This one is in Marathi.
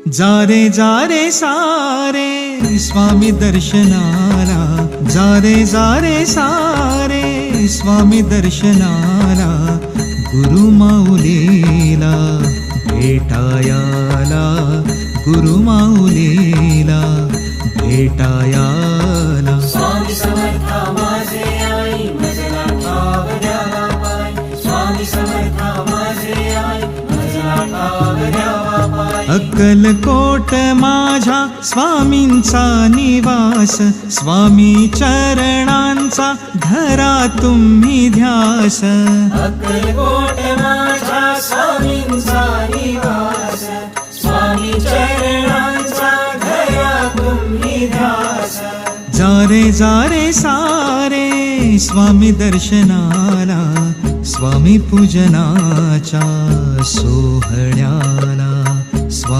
जा रे सारे स्वामी दर्शनाला, जा रे सारे स्वामी दर्शनाला, गुरु माऊलीला भेटायाला, गुरु माऊलीला भेटायाला. स्वामी समर्था माझे आई मजला ठाव द्यावा पाय, स्वामी समर्था माझे आई मजला ठाव द्यावा पाय. अक्कलकोट माझ्या स्वामींचा निवास, स्वामी चरणांचा धरा तुम्ही ध्यास. अक्कलकोट माझ्या स्वामींचा निवास, स्वामी चरणांचा धरा तुम्ही ध्यास. जा रे सारे स्वामी दर्शनाला, स्वामी पूजनाच्या सोहळ्याला.